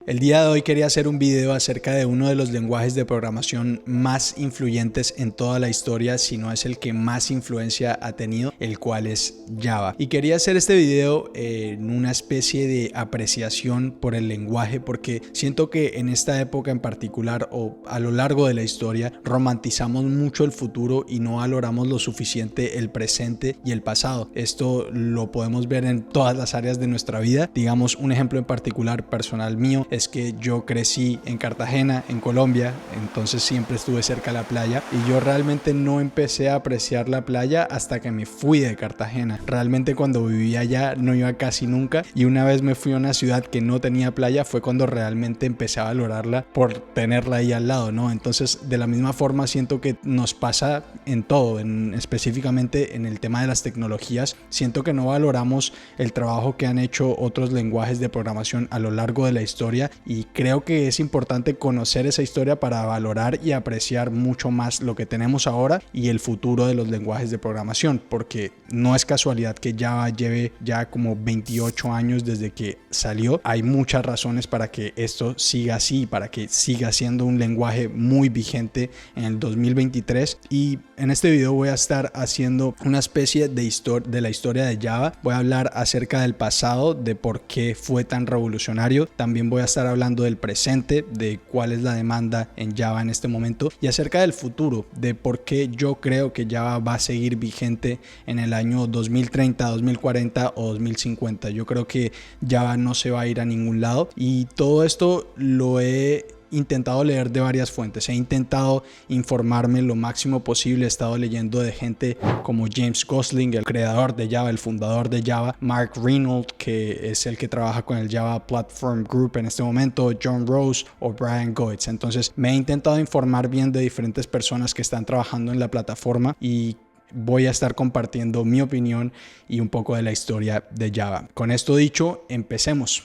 El día de hoy quería hacer un video acerca de uno de los lenguajes de programación más influyentes en toda la historia, si no es el que más influencia ha tenido, el cual es Java. Y quería hacer este video en una especie de apreciación por el lenguaje, porque siento que en esta época en particular o a lo largo de la historia romantizamos mucho el futuro y no valoramos lo suficiente el presente y el pasado. Esto lo podemos ver en todas las áreas de nuestra vida. Digamos, un ejemplo en particular personal mío es que yo crecí en Cartagena, en Colombia, entonces siempre estuve cerca de la playa y yo realmente no empecé a apreciar la playa hasta que me fui de Cartagena. Realmente cuando vivía allá no iba casi nunca, y una vez me fui a una ciudad que no tenía playa fue cuando realmente empecé a valorarla por tenerla ahí al lado, ¿no? Entonces de la misma forma siento que nos pasa en todo, específicamente en el tema de las tecnologías. Siento que no valoramos el trabajo que han hecho otros lenguajes de programación a lo largo de la historia, y creo que es importante conocer esa historia para valorar y apreciar mucho más lo que tenemos ahora y el futuro de los lenguajes de programación, porque no es casualidad que Java lleve ya como 28 años desde que salió. Hay muchas razones para que esto siga así, para que siga siendo un lenguaje muy vigente en el 2023, y en este video voy a estar haciendo una especie de la historia de Java. Voy a hablar acerca del pasado, de por qué fue tan revolucionario. También voy a estar hablando del presente, de cuál es la demanda en Java en este momento, y acerca del futuro, de por qué yo creo que Java va a seguir vigente en el año 2030, 2040 o 2050. Yo creo que Java no se va a ir a ningún lado, y todo esto lo he intentado leer de varias fuentes. He intentado informarme lo máximo posible. He estado leyendo de gente como James Gosling, el creador de Java, el fundador de Java, Mark Reynolds, que es el que trabaja con el Java Platform Group en este momento, John Rose o Brian Goetz. Entonces me he intentado informar bien de diferentes personas que están trabajando en la plataforma, y voy a estar compartiendo mi opinión y un poco de la historia de Java. Con esto dicho, empecemos.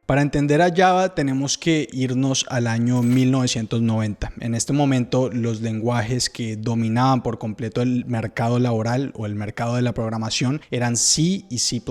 Para entender a Java tenemos que irnos al año 1990. En este momento los lenguajes que dominaban por completo el mercado laboral o el mercado de la programación eran C y C++.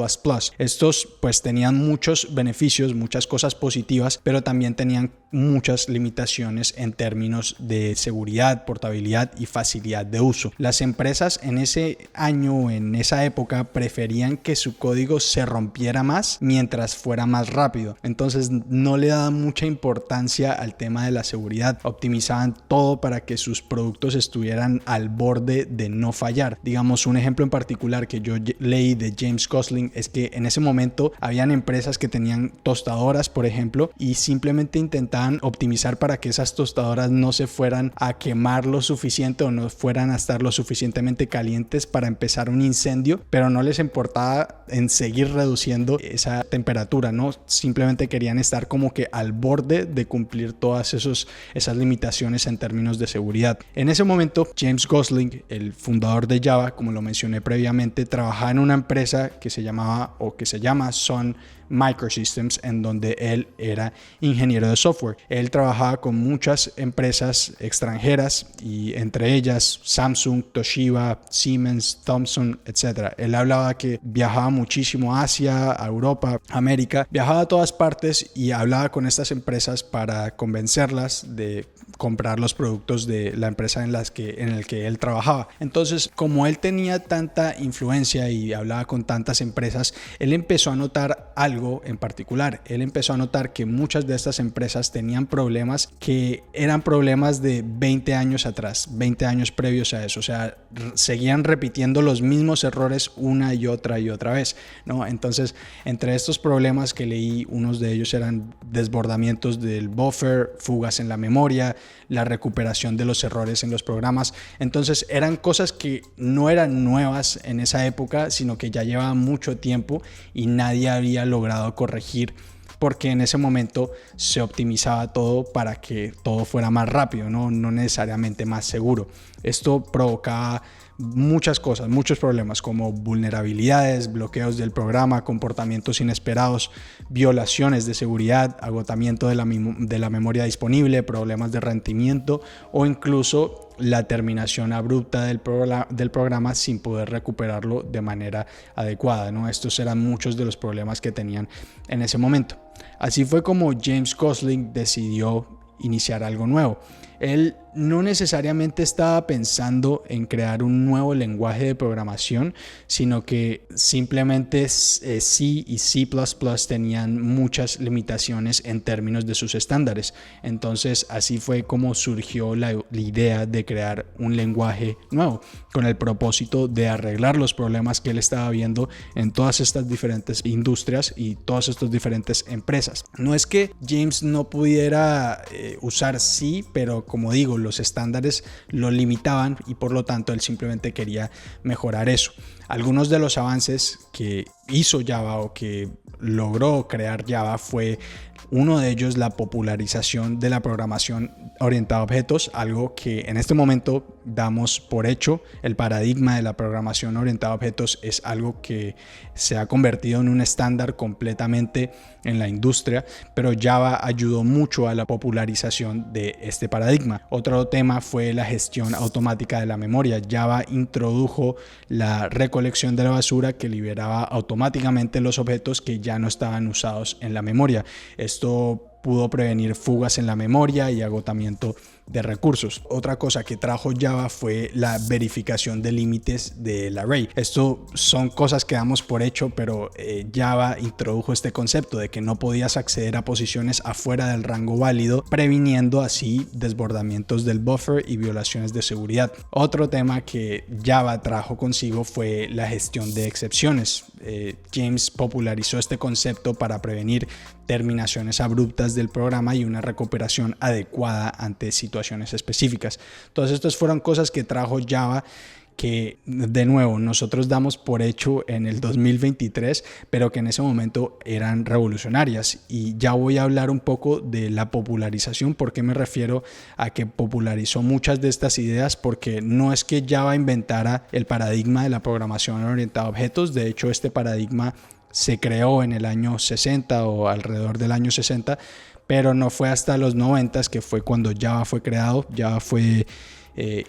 Estos pues tenían muchos beneficios, muchas cosas positivas, pero también tenían muchas limitaciones en términos de seguridad, portabilidad y facilidad de uso. Las empresas en ese año, en esa época, preferían que su código se rompiera más mientras fuera más rápido. Entonces no le daban mucha importancia al tema de la seguridad. Optimizaban todo para que sus productos estuvieran al borde de no fallar. Digamos, un ejemplo en particular que yo leí de James Gosling es que en ese momento habían empresas que tenían tostadoras, por ejemplo, y simplemente intentaban optimizar para que esas tostadoras no se fueran a quemar lo suficiente o no fueran a estar lo suficientemente calientes para empezar un incendio, pero no les importaba en seguir reduciendo esa temperatura, ¿no? Simplemente querían estar como que al borde de cumplir todas esas limitaciones en términos de seguridad. En ese momento, James Gosling, el fundador de Java, como lo mencioné previamente, trabajaba en una empresa que se llama Sun Microsystems, en donde él era ingeniero de software. Él trabajaba con muchas empresas extranjeras, y entre ellas Samsung, Toshiba, Siemens, Thomson, etc. Él hablaba que viajaba muchísimo a Asia, a Europa, a América, viajaba a todas partes y hablaba con estas empresas para convencerlas de comprar los productos de la empresa en el que él trabajaba. Entonces, como él tenía tanta influencia y hablaba con tantas empresas, él empezó a notar algo en particular. Él empezó a notar que muchas de estas empresas tenían problemas que eran problemas de 20 años atrás, 20 años previos a eso. O sea, seguían repitiendo los mismos errores una y otra vez, ¿no? Entonces, entre estos problemas que leí, unos de ellos eran desbordamientos del buffer, fugas en la memoria, la recuperación de los errores en los programas. Entonces eran cosas que no eran nuevas en esa época, sino que ya llevaban mucho tiempo y nadie había logrado corregir, porque en ese momento se optimizaba todo para que todo fuera más rápido, no necesariamente más seguro. Esto provocaba muchas cosas, muchos problemas como vulnerabilidades, bloqueos del programa, comportamientos inesperados, violaciones de seguridad, agotamiento de la memoria disponible, problemas de rendimiento o incluso la terminación abrupta del programa sin poder recuperarlo de manera adecuada, ¿no? Estos eran muchos de los problemas que tenían en ese momento. Así fue como James Gosling decidió iniciar algo nuevo. Él no necesariamente estaba pensando en crear un nuevo lenguaje de programación, sino que simplemente C y C++ tenían muchas limitaciones en términos de sus estándares. Entonces así fue como surgió la idea de crear un lenguaje nuevo, con el propósito de arreglar los problemas que él estaba viendo en todas estas diferentes industrias y todas estas diferentes empresas. No es que James no pudiera usar C, pero como digo, los estándares lo limitaban y por lo tanto él simplemente quería mejorar eso. Algunos de los avances que hizo Java o que logró crear Java fue uno de ellos la popularización de la programación orientada a objetos, algo que en este momento damos por hecho. El paradigma de la programación orientada a objetos es algo que se ha convertido en un estándar completamente en la industria, pero Java ayudó mucho a la popularización de este paradigma. Otro tema fue la gestión automática de la memoria. Java introdujo la recolección de la basura que liberaba automáticamente los objetos que ya no estaban usados en la memoria. Esto pudo prevenir fugas en la memoria y agotamiento de recursos. Otra cosa que trajo Java fue la verificación de límites del array. Esto son cosas que damos por hecho, pero Java introdujo este concepto de que no podías acceder a posiciones afuera del rango válido, previniendo así desbordamientos del buffer y violaciones de seguridad. Otro tema que Java trajo consigo fue la gestión de excepciones. James popularizó este concepto para prevenir terminaciones abruptas del programa y una recuperación adecuada ante situaciones específicas. Todas estas fueron cosas que trajo Java que de nuevo nosotros damos por hecho en el 2023, pero que en ese momento eran revolucionarias. Y ya voy a hablar un poco de la popularización. ¿Por qué me refiero a que popularizó muchas de estas ideas? Porque no es que Java inventara el paradigma de la programación orientada a objetos. De hecho, este paradigma se creó en el año 60 o alrededor del año 60, pero no fue hasta los 90 que fue cuando Java fue creado. Java fue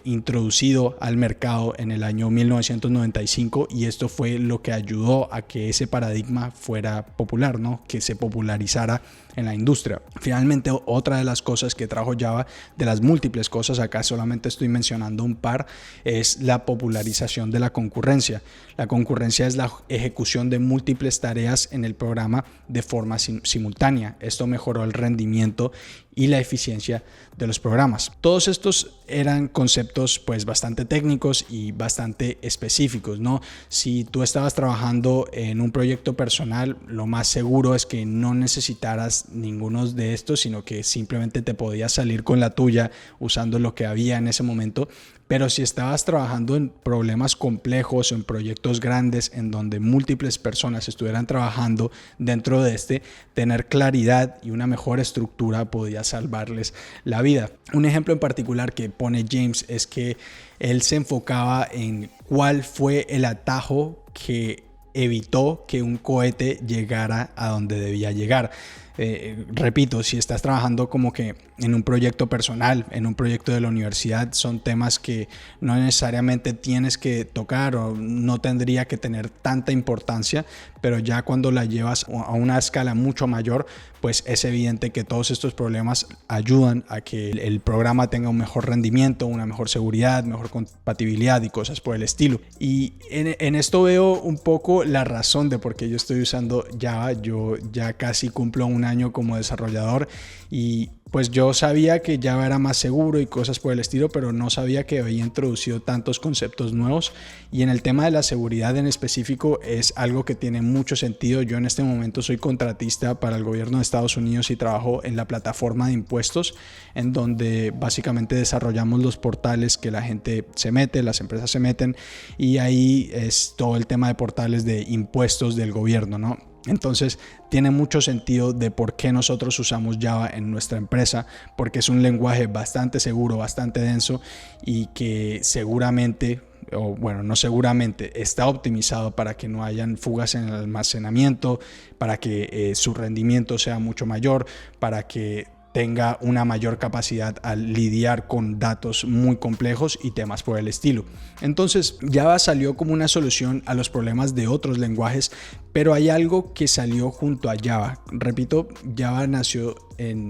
introducido al mercado en el año 1995 y esto fue lo que ayudó a que ese paradigma fuera popular, ¿no? Que se popularizara en la industria. Finalmente, otra de las cosas que trajo Java, de las múltiples cosas, acá solamente estoy mencionando un par, es la popularización de la concurrencia. La concurrencia es la ejecución de múltiples tareas en el programa de forma simultánea. Esto mejoró el rendimiento y la eficiencia de los programas. Todos estos eran conceptos pues bastante técnicos y bastante específicos, ¿no? Si tú estabas trabajando en un proyecto personal, lo más seguro es que no necesitaras ninguno de estos, sino que simplemente te podías salir con la tuya usando lo que había en ese momento. Pero si estabas trabajando en problemas complejos o en proyectos grandes en donde múltiples personas estuvieran trabajando dentro de tener claridad y una mejor estructura podía salvarles la vida. Un ejemplo en particular que pone James es que él se enfocaba en cuál fue el atajo que evitó que un cohete llegara a donde debía llegar. Repito, si estás trabajando como que en un proyecto personal, en un proyecto de la universidad, son temas que no necesariamente tienes que tocar o no tendría que tener tanta importancia, pero ya cuando la llevas a una escala mucho mayor, pues es evidente que todos estos problemas ayudan a que el programa tenga un mejor rendimiento, una mejor seguridad, mejor compatibilidad y cosas por el estilo. Y en esto veo un poco la razón de por qué yo estoy usando Java. Yo ya casi cumplo un año como desarrollador y pues yo sabía que Java era más seguro y cosas por el estilo, pero no sabía que había introducido tantos conceptos nuevos. Y en el tema de la seguridad en específico es algo que tiene mucho sentido. Yo en este momento soy contratista para el gobierno de Estados Unidos y trabajo en la plataforma de impuestos, en donde básicamente desarrollamos los portales que la gente se mete, las empresas se meten, y ahí es todo el tema de portales de impuestos del gobierno, ¿no? Entonces tiene mucho sentido de por qué nosotros usamos Java en nuestra empresa, porque es un lenguaje bastante seguro, bastante denso y que seguramente, o bueno, no seguramente, está optimizado para que no hayan fugas en el almacenamiento, para que su rendimiento sea mucho mayor, para que tenga una mayor capacidad al lidiar con datos muy complejos y temas por el estilo. Entonces Java salió como una solución a los problemas de otros lenguajes, pero hay algo que salió junto a Java. Repito, Java nació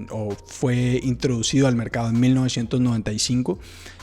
o fue introducido al mercado en 1995,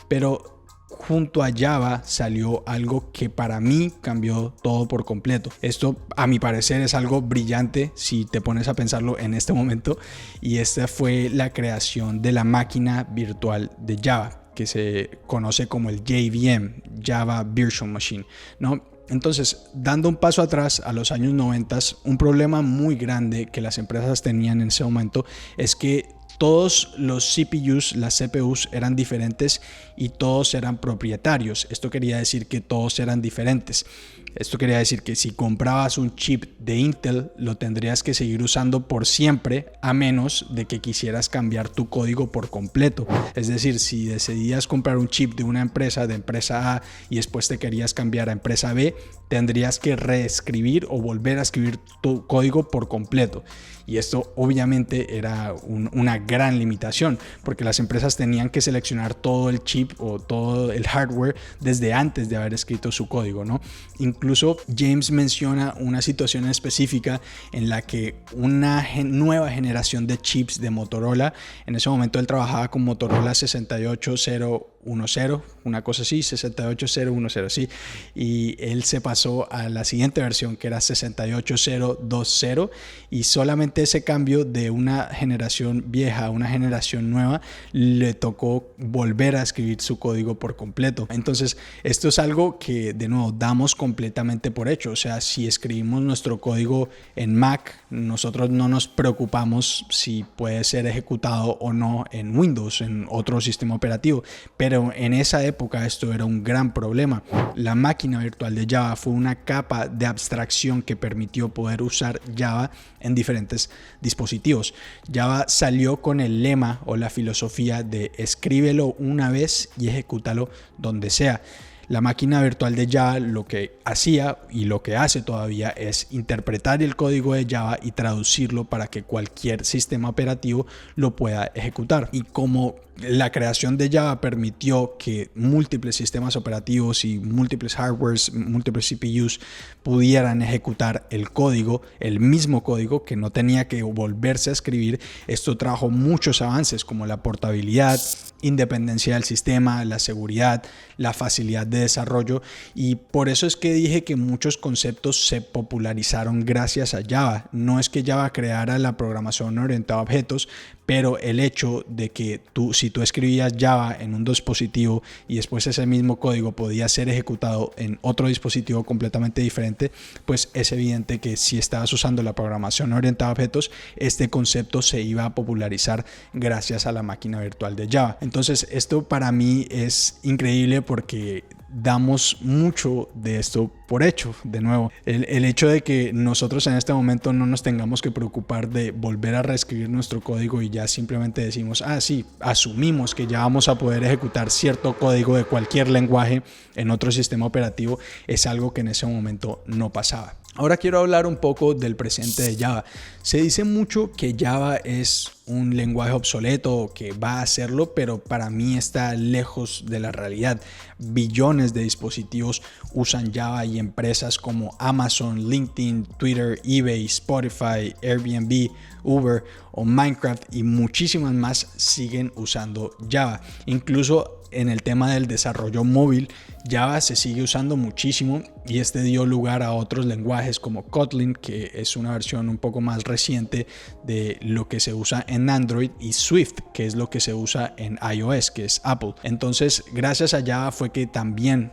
pero junto a Java salió algo que para mí cambió todo por completo. Esto, a mi parecer, es algo brillante si te pones a pensarlo en este momento, y esta fue la creación de la máquina virtual de Java, que se conoce como el JVM, Java Virtual Machine, ¿no? Entonces, dando un paso atrás a los años 90, un problema muy grande que las empresas tenían en ese momento es que todos los CPUs, las CPUs eran diferentes y todos eran propietarios. Esto quería decir que todos eran diferentes. Esto quería decir que si comprabas un chip de Intel, lo tendrías que seguir usando por siempre, a menos de que quisieras cambiar tu código por completo. Es decir, si decidías comprar un chip de una empresa, de empresa A, y después te querías cambiar a empresa B, tendrías que reescribir o volver a escribir tu código por completo. Y esto obviamente era una gran limitación, porque las empresas tenían que seleccionar todo el chip o todo el hardware desde antes de haber escrito su código, ¿no? Incluso James menciona una situación específica en la que una nueva generación de chips de Motorola, en ese momento él trabajaba con Motorola 68010, una cosa así, 68010, sí, y él se pasó a la siguiente versión, que era 68020, y solamente ese cambio de una generación vieja a una generación nueva le tocó volver a escribir su código por completo. Entonces esto es algo que de nuevo damos completamente por hecho. O sea, si escribimos nuestro código en Mac, nosotros no nos preocupamos si puede ser ejecutado o no en Windows, en otro sistema operativo, pero en esa época esto era un gran problema. La máquina virtual de Java fue una capa de abstracción que permitió poder usar Java en diferentes dispositivos. Java salió con el lema o la filosofía de escríbelo una vez y ejecútalo donde sea. La máquina virtual de Java lo que hacía y lo que hace todavía es interpretar el código de Java y traducirlo para que cualquier sistema operativo lo pueda ejecutar. Y como la creación de Java permitió que múltiples sistemas operativos y múltiples hardwares, múltiples CPUs pudieran ejecutar el código, el mismo código, que no tenía que volverse a escribir, esto trajo muchos avances como la portabilidad, independencia del sistema, la seguridad, la facilidad de desarrollo, y por eso es que dije que muchos conceptos se popularizaron gracias a Java. No es que Java creara la programación orientada a objetos, pero el hecho de que si tú escribías Java en un dispositivo y después ese mismo código podía ser ejecutado en otro dispositivo completamente diferente, pues es evidente que si estabas usando la programación orientada a objetos, este concepto se iba a popularizar gracias a la máquina virtual de Java. Entonces esto para mí es increíble porque damos mucho de esto por hecho. De nuevo, el hecho de que nosotros en este momento no nos tengamos que preocupar de volver a reescribir nuestro código y ya simplemente decimos, sí, asumimos que ya vamos a poder ejecutar cierto código de cualquier lenguaje en otro sistema operativo, es algo que en ese momento no pasaba. Ahora quiero hablar un poco del presente de Java. Se dice mucho que Java es un lenguaje obsoleto o que va a serlo, pero para mí está lejos de la realidad. Billones de dispositivos usan Java y empresas como Amazon, LinkedIn, Twitter, eBay, Spotify, Airbnb, Uber o Minecraft y muchísimas más siguen usando Java. Incluso en el tema del desarrollo móvil, Java se sigue usando muchísimo y este dio lugar a otros lenguajes como Kotlin, que es una versión un poco más reciente de lo que se usa en Android, y Swift, que es lo que se usa en iOS, que es Apple. Entonces, gracias a Java fue que también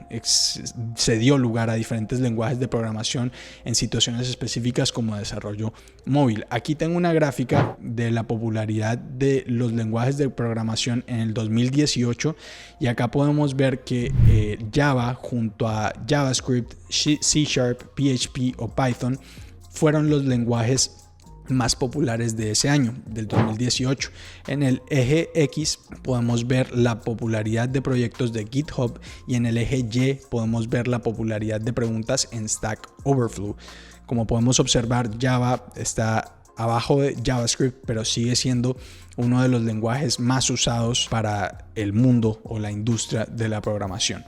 se dio lugar a diferentes lenguajes de programación en situaciones específicas como desarrollo móvil. Aquí tengo una gráfica de la popularidad de los lenguajes de programación en el 2018 y acá podemos ver que Java junto a JavaScript, C#, PHP o Python fueron los lenguajes más populares de ese año, del 2018. En el eje X podemos ver la popularidad de proyectos de GitHub y en el eje Y podemos ver la popularidad de preguntas en Stack Overflow. Como podemos observar, Java está abajo de JavaScript, pero sigue siendo uno de los lenguajes más usados para el mundo o la industria de la programación.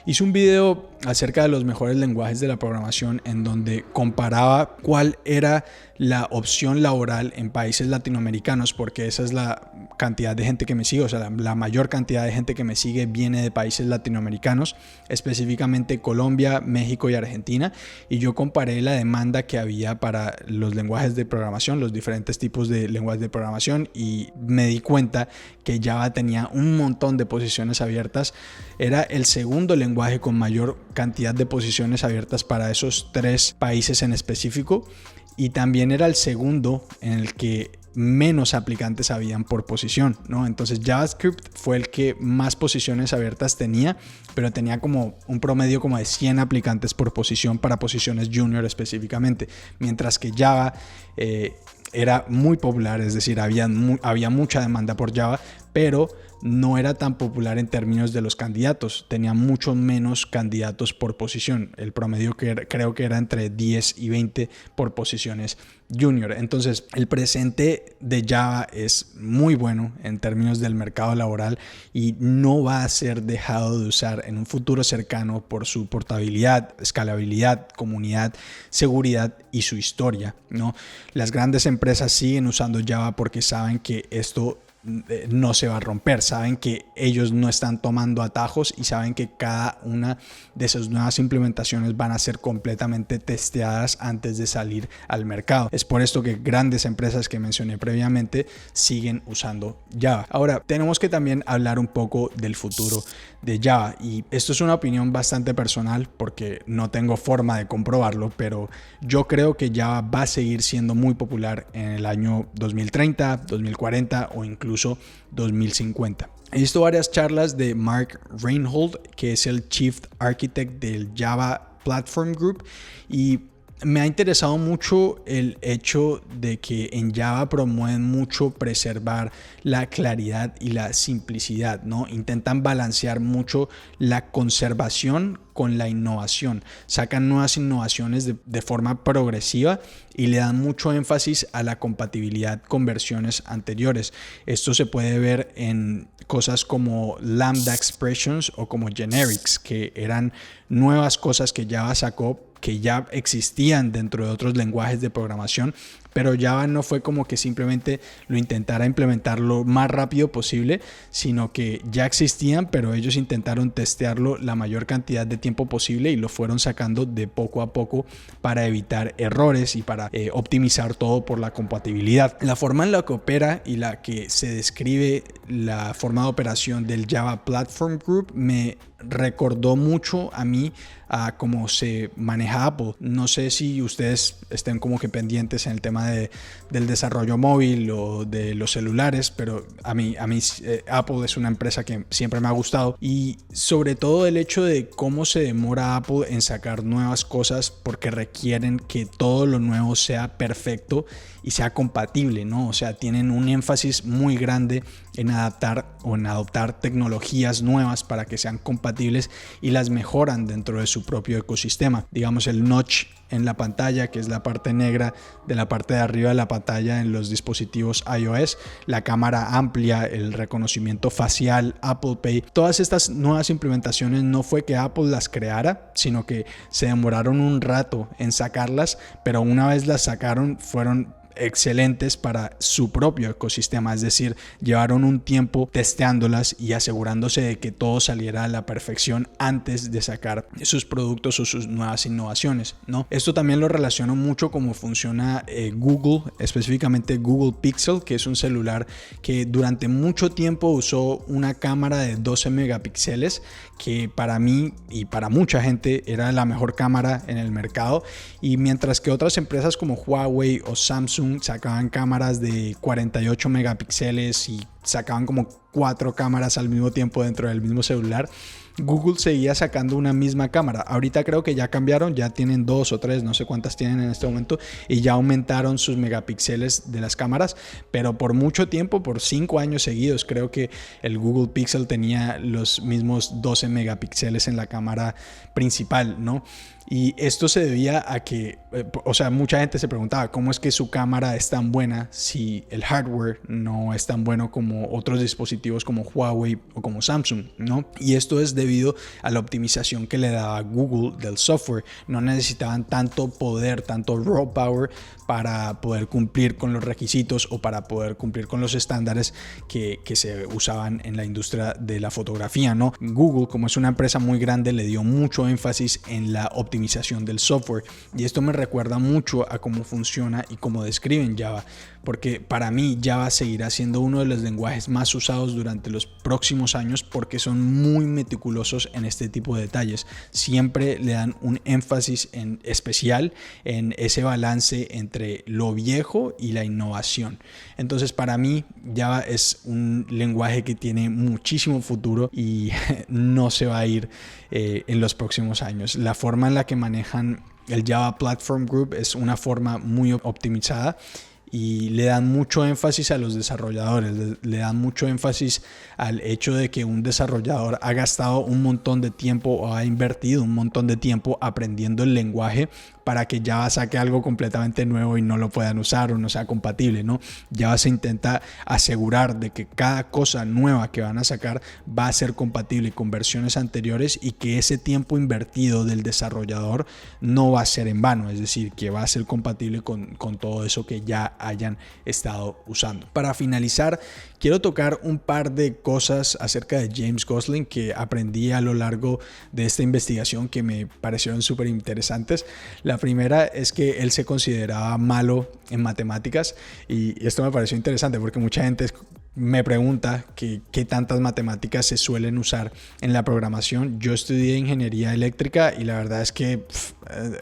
Hice un video acerca de los mejores lenguajes de la programación en donde comparaba cuál era la opción laboral en países latinoamericanos, porque esa es la cantidad de gente que me sigue, o sea, la mayor cantidad de gente que me sigue viene de países latinoamericanos, específicamente Colombia, México y Argentina, y yo comparé la demanda que había para los lenguajes de programación, los diferentes tipos de lenguajes de programación, y me di cuenta que Java tenía un montón de posiciones abiertas. Era el segundo lenguaje con mayor cantidad de posiciones abiertas para esos 3 países en específico, y también era el segundo en el que menos aplicantes habían por posición, ¿no? Entonces JavaScript fue el que más posiciones abiertas tenía, pero tenía como un promedio como de 100 aplicantes por posición para posiciones junior específicamente, mientras que Java era muy popular, es decir, había mucha demanda por Java, pero no era tan popular en términos de los candidatos, tenía mucho menos candidatos por posición, el promedio creo que era entre 10 y 20 por posiciones junior. Entonces el presente de Java es muy bueno en términos del mercado laboral y no va a ser dejado de usar en un futuro cercano por su portabilidad, escalabilidad, comunidad, seguridad y su historia, ¿no? Las grandes empresas siguen usando Java porque saben que esto no se va a romper, saben que ellos no están tomando atajos y saben que cada una de esas nuevas implementaciones van a ser completamente testeadas antes de salir al mercado. Es por esto que grandes empresas que mencioné previamente siguen usando Java. Ahora, tenemos que también hablar un poco del futuro de Java, y esto es una opinión bastante personal porque no tengo forma de comprobarlo, pero yo creo que Java va a seguir siendo muy popular en el año 2030, 2040 o incluso 2050. He visto varias charlas de Mark Reinhold, que es el Chief Architect del Java Platform Group, y me ha interesado mucho el hecho de que en Java promueven mucho preservar la claridad y la simplicidad, ¿no? Intentan balancear mucho la conservación con la innovación. Sacan nuevas innovaciones de forma progresiva y le dan mucho énfasis a la compatibilidad con versiones anteriores. Esto se puede ver en cosas como Lambda Expressions o como Generics, que eran nuevas cosas que Java sacó, que ya existían dentro de otros lenguajes de programación, pero Java no fue como que simplemente lo intentara implementar lo más rápido posible, sino que ya existían, pero ellos intentaron testearlo la mayor cantidad de tiempo posible y lo fueron sacando de poco a poco para evitar errores y para optimizar todo por la compatibilidad. La forma en la que opera y la que se describe la forma de operación del Java Platform Group me recordó mucho a mí a cómo se maneja Apple. No sé si ustedes estén como que pendientes en el tema del desarrollo móvil o de los celulares, pero a mí Apple es una empresa que siempre me ha gustado, y sobre todo el hecho de cómo se demora Apple en sacar nuevas cosas porque requieren que todo lo nuevo sea perfecto y sea compatible, ¿no? O sea, tienen un énfasis muy grande en adaptar o en adoptar tecnologías nuevas para que sean compatibles y las mejoran dentro de su propio ecosistema. Digamos, el notch en la pantalla, que es la parte negra de la parte de arriba de la pantalla en los dispositivos iOS, la cámara amplia, el reconocimiento facial, Apple Pay. Todas estas nuevas implementaciones no fue que Apple las creara, sino que se demoraron un rato en sacarlas, pero una vez las sacaron fueron excelentes para su propio ecosistema, es decir, llevaron un tiempo testeándolas y asegurándose de que todo saliera a la perfección antes de sacar sus productos o sus nuevas innovaciones, ¿no? Esto también lo relaciono mucho cómo funciona Google, específicamente Google Pixel, que es un celular que durante mucho tiempo usó una cámara de 12 megapíxeles, que para mí y para mucha gente era la mejor cámara en el mercado, y mientras que otras empresas como Huawei o Samsung sacaban cámaras de 48 megapíxeles y sacaban como 4 cámaras al mismo tiempo dentro del mismo celular, Google seguía sacando una misma cámara. Ahorita creo que ya cambiaron, ya tienen 2 o 3, no sé cuántas tienen en este momento, y ya aumentaron sus megapíxeles de las cámaras, pero por mucho tiempo, por 5 años seguidos, creo que el Google Pixel tenía los mismos 12 megapíxeles en la cámara principal, ¿no? Y esto se debía a que, mucha gente se preguntaba cómo es que su cámara es tan buena si el hardware no es tan bueno como otros dispositivos como Huawei o como Samsung, ¿no? Y esto es debido a la optimización que le daba Google del software. No necesitaban tanto poder, tanto raw power para poder cumplir con los requisitos o para poder cumplir con los estándares que se usaban en la industria de la fotografía, ¿no? Google, como es una empresa muy grande, le dio mucho énfasis en la optimización del software, y esto me recuerda mucho a cómo funciona y cómo describen Java, porque para mí Java seguirá siendo uno de los lenguajes más usados durante los próximos años porque son muy meticulosos en este tipo de detalles. Siempre le dan un énfasis en especial en ese balance entre lo viejo y la innovación. Entonces, para mí Java es un lenguaje que tiene muchísimo futuro y no se va a ir en los próximos años. La forma en la que manejan el Java Platform Group es una forma muy optimizada y le dan mucho énfasis a los desarrolladores, le dan mucho énfasis al hecho de que un desarrollador ha gastado un montón de tiempo o ha invertido un montón de tiempo aprendiendo el lenguaje para que Java saque algo completamente nuevo y no lo puedan usar o no sea compatible, ¿no? Java se intenta asegurar de que cada cosa nueva que van a sacar va a ser compatible con versiones anteriores y que ese tiempo invertido del desarrollador no va a ser en vano, es decir, que va a ser compatible con todo eso que ya hayan estado usando. Para finalizar, quiero tocar un par de cosas acerca de James Gosling que aprendí a lo largo de esta investigación que me parecieron súper interesantes. La primera es que él se consideraba malo en matemáticas, y esto me pareció interesante porque mucha gente me pregunta qué tantas matemáticas se suelen usar en la programación. Yo estudié ingeniería eléctrica y la verdad es que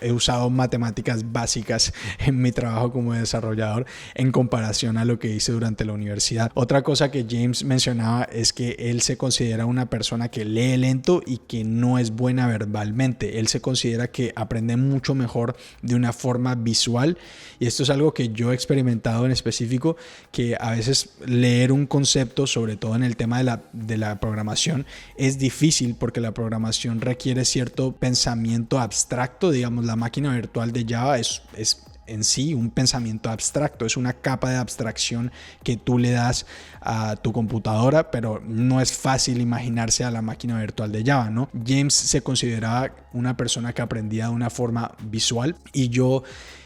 he usado matemáticas básicas en mi trabajo como desarrollador en comparación a lo que hice durante la universidad. Otra cosa que James mencionaba es que él se considera una persona que lee lento y que no es buena verbalmente. Él se considera que aprende mucho mejor de una forma visual, y esto es algo que yo he experimentado en específico, que a veces leer un concepto, sobre todo en el tema de la programación, es difícil porque la programación requiere cierto pensamiento abstracto. Digamos, la máquina virtual de Java es en sí un pensamiento abstracto, es una capa de abstracción que tú le das a tu computadora, pero no es fácil imaginarse a la máquina virtual de Java, ¿no? James se consideraba una persona que aprendía de una forma visual, y yo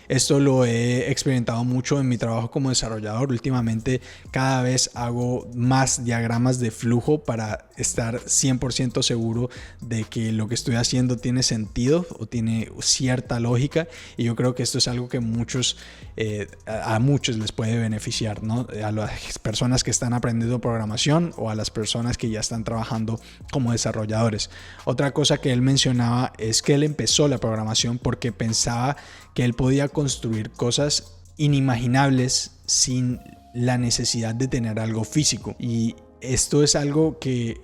esto lo he experimentado mucho en mi trabajo como desarrollador. Últimamente cada vez hago más diagramas de flujo para estar 100% seguro de que lo que estoy haciendo tiene sentido o tiene cierta lógica, y yo creo que esto es algo que a muchos les puede beneficiar, ¿no? A las personas que están aprendiendo programación o a las personas que ya están trabajando como desarrolladores. Otra cosa que él mencionaba es que él empezó la programación porque pensaba que él podía construir cosas inimaginables sin la necesidad de tener algo físico, y esto es algo que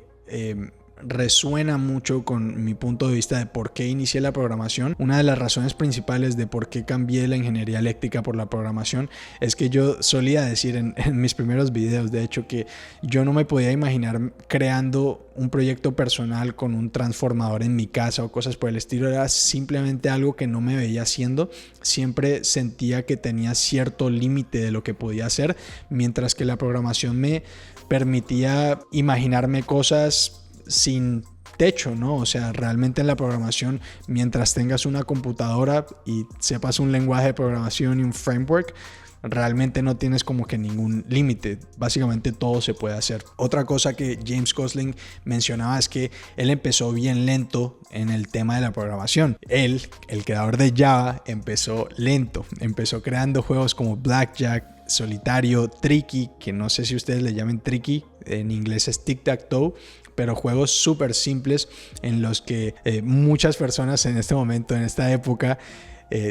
resuena mucho con mi punto de vista de por qué inicié la programación. Una de las razones principales de por qué cambié la ingeniería eléctrica por la programación es que yo solía decir en mis primeros videos, de hecho, que yo no me podía imaginar creando un proyecto personal con un transformador en mi casa o cosas por el estilo. Era simplemente algo que no me veía haciendo. Siempre sentía que tenía cierto límite de lo que podía hacer, mientras que la programación me permitía imaginarme cosas sin techo, ¿no? O sea, realmente en la programación, mientras tengas una computadora y sepas un lenguaje de programación y un framework, realmente no tienes como que ningún límite. Básicamente todo se puede hacer. Otra cosa que James Gosling mencionaba es que él empezó bien lento en el tema de la programación. Él, el creador de Java, empezó lento. Empezó creando juegos como Blackjack, Solitario, Tricky, que no sé si ustedes le llamen Tricky, en inglés es Tic-Tac-Toe, pero juegos súper simples en los que muchas personas en este momento, en esta época,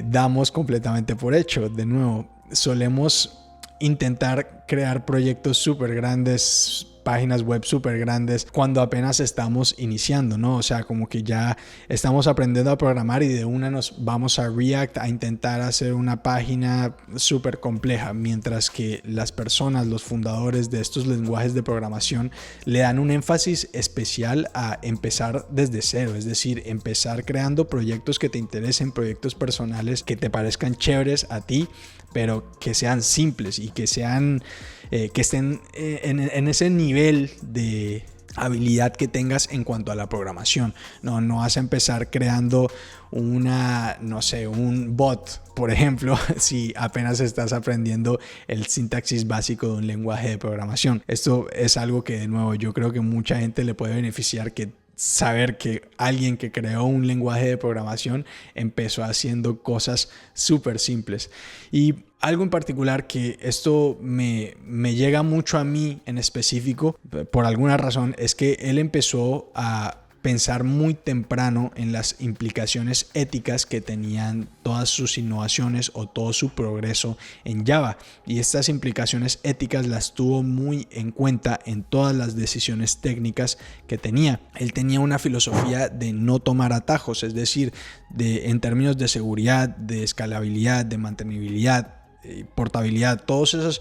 damos completamente por hecho. De nuevo, solemos intentar crear proyectos súper grandes páginas web súper grandes cuando apenas estamos iniciando, ¿no? O sea, como que ya estamos aprendiendo a programar y de una nos vamos a React a intentar hacer una página súper compleja, mientras que las personas, los fundadores de estos lenguajes de programación le dan un énfasis especial a empezar desde cero, es decir, empezar creando proyectos que te interesen, proyectos personales que te parezcan chéveres a ti, pero que sean simples y que sean que estén en ese nivel de habilidad que tengas en cuanto a la programación. No vas a empezar creando un bot, por ejemplo, si apenas estás aprendiendo el sintaxis básico de un lenguaje de programación. Esto es algo que, de nuevo, yo creo que mucha gente le puede beneficiar, que saber que alguien que creó un lenguaje de programación empezó haciendo cosas súper simples. Y algo en particular que esto me llega mucho a mí en específico, por alguna razón, es que él empezó a pensar muy temprano en las implicaciones éticas que tenían todas sus innovaciones o todo su progreso en Java, y estas implicaciones éticas las tuvo muy en cuenta en todas las decisiones técnicas que tenía. Él tenía una filosofía de no tomar atajos, es decir, en términos de seguridad, de escalabilidad, de mantenibilidad, portabilidad, todas esas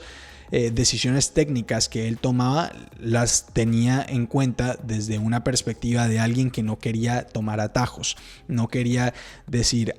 decisiones técnicas que él tomaba las tenía en cuenta desde una perspectiva de alguien que no quería tomar atajos, no quería decir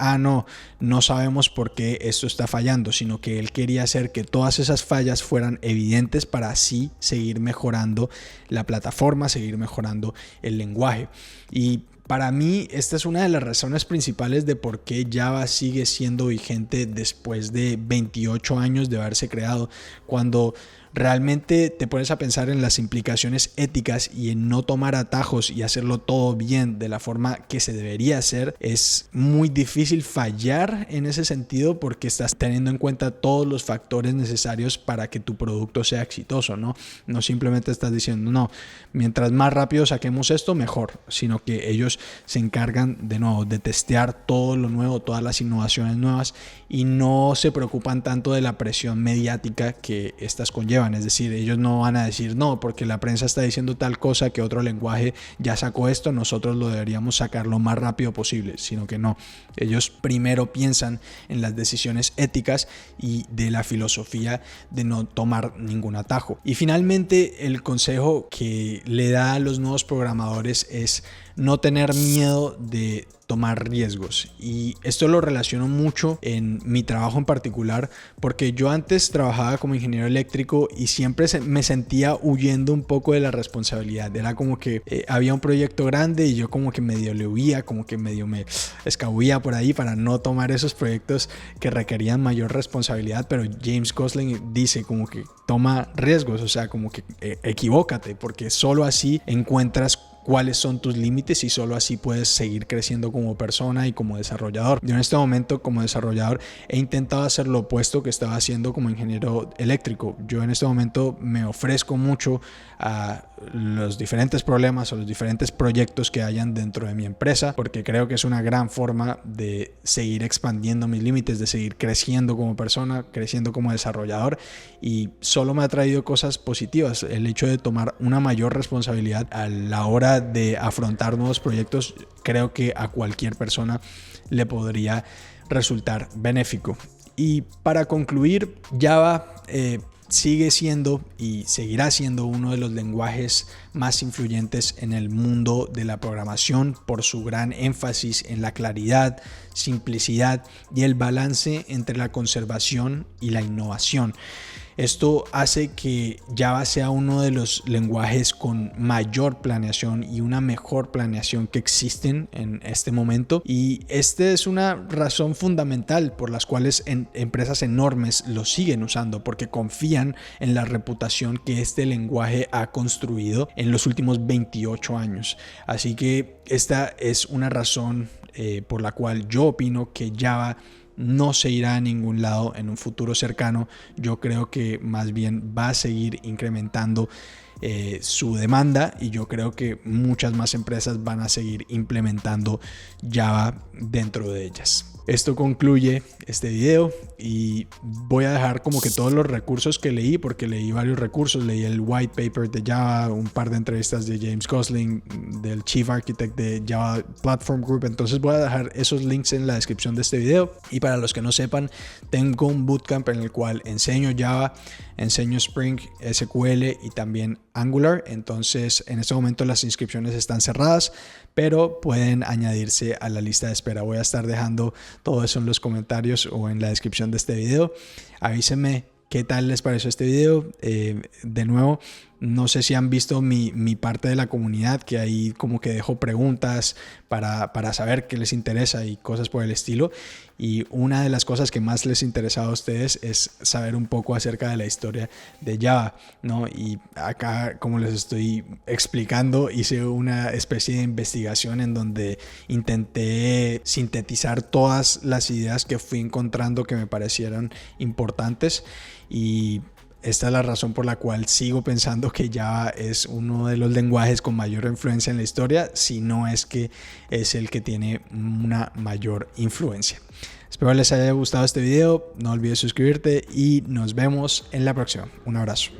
no sabemos por qué esto está fallando, sino que él quería hacer que todas esas fallas fueran evidentes para así seguir mejorando la plataforma, seguir mejorando el lenguaje. Y para mí esta es una de las razones principales de por qué Java sigue siendo vigente después de 28 años de haberse creado. Cuando realmente te pones a pensar en las implicaciones éticas y en no tomar atajos y hacerlo todo bien de la forma que se debería hacer, es muy difícil fallar en ese sentido, porque estás teniendo en cuenta todos los factores necesarios para que tu producto sea exitoso, ¿no? No simplemente estás diciendo, no, mientras más rápido saquemos esto, mejor, sino que ellos se encargan de nuevo de testear todo lo nuevo, todas las innovaciones nuevas, y no se preocupan tanto de la presión mediática que estas conllevan. Es decir, ellos no van a decir no, porque la prensa está diciendo tal cosa, que otro lenguaje ya sacó esto, nosotros lo deberíamos sacar lo más rápido posible, sino que no. Ellos primero piensan en las decisiones éticas y de la filosofía de no tomar ningún atajo. Y finalmente, el consejo que le da a los nuevos programadores es no tener miedo de tomar riesgos. Y esto lo relaciono mucho en mi trabajo en particular, porque yo antes trabajaba como ingeniero eléctrico y siempre me sentía huyendo un poco de la responsabilidad. Era como que había un proyecto grande y yo como que medio le huía, como que medio me escabullía por ahí para no tomar esos proyectos que requerían mayor responsabilidad. Pero James Gosling dice como que toma riesgos, o sea, como que equivócate, porque solo así encuentras cuáles son tus límites y solo así puedes seguir creciendo como persona y como desarrollador. Yo en este momento, como desarrollador, he intentado hacer lo opuesto que estaba haciendo como ingeniero eléctrico. Yo en este momento me ofrezco mucho a los diferentes problemas o los diferentes proyectos que hayan dentro de mi empresa, porque creo que es una gran forma de seguir expandiendo mis límites, de seguir creciendo como persona, creciendo como desarrollador, y solo me ha traído cosas positivas. El hecho de tomar una mayor responsabilidad a la hora de afrontar nuevos proyectos, creo que a cualquier persona le podría resultar benéfico. Y para concluir, Java sigue siendo y seguirá siendo uno de los lenguajes más influyentes en el mundo de la programación por su gran énfasis en la claridad, simplicidad y el balance entre la conservación y la innovación. Esto hace que Java sea uno de los lenguajes con mayor planeación y una mejor planeación que existen en este momento, y esta es una razón fundamental por las cuales empresas enormes lo siguen usando, porque confían en la reputación que este lenguaje ha construido en los últimos 28 años. Así que esta es una razón por la cual yo opino que Java no se irá a ningún lado en un futuro cercano. Yo creo que más bien va a seguir incrementando su demanda, y yo creo que muchas más empresas van a seguir implementando Java dentro de ellas. esto concluye este video y voy a dejar como que todos los recursos que leí, porque leí varios recursos. Leí el white paper de Java, un par de entrevistas de James Gosling, del Chief Architect de Java Platform Group. Entonces voy a dejar esos links en la descripción de este video. Y para los que no sepan, tengo un bootcamp en el cual enseño Java, enseño Spring, SQL y también Angular. Entonces en este momento las inscripciones están cerradas, pero pueden añadirse a la lista de espera. Voy a estar dejando todo eso en los comentarios o en la descripción de este video. Avísenme qué tal les pareció este video. De nuevo, no sé si han visto mi parte de la comunidad, que ahí como que dejo preguntas para saber qué les interesa y cosas por el estilo. Y una de las cosas que más les interesa a ustedes es saber un poco acerca de la historia de Java, ¿no? Y acá, como les estoy explicando, hice una especie de investigación en donde intenté sintetizar todas las ideas que fui encontrando que me parecieron importantes, y esta es la razón por la cual sigo pensando que Java es uno de los lenguajes con mayor influencia en la historia, si no es que es el que tiene una mayor influencia. Espero les haya gustado este video, no olvides suscribirte y nos vemos en la próxima. Un abrazo.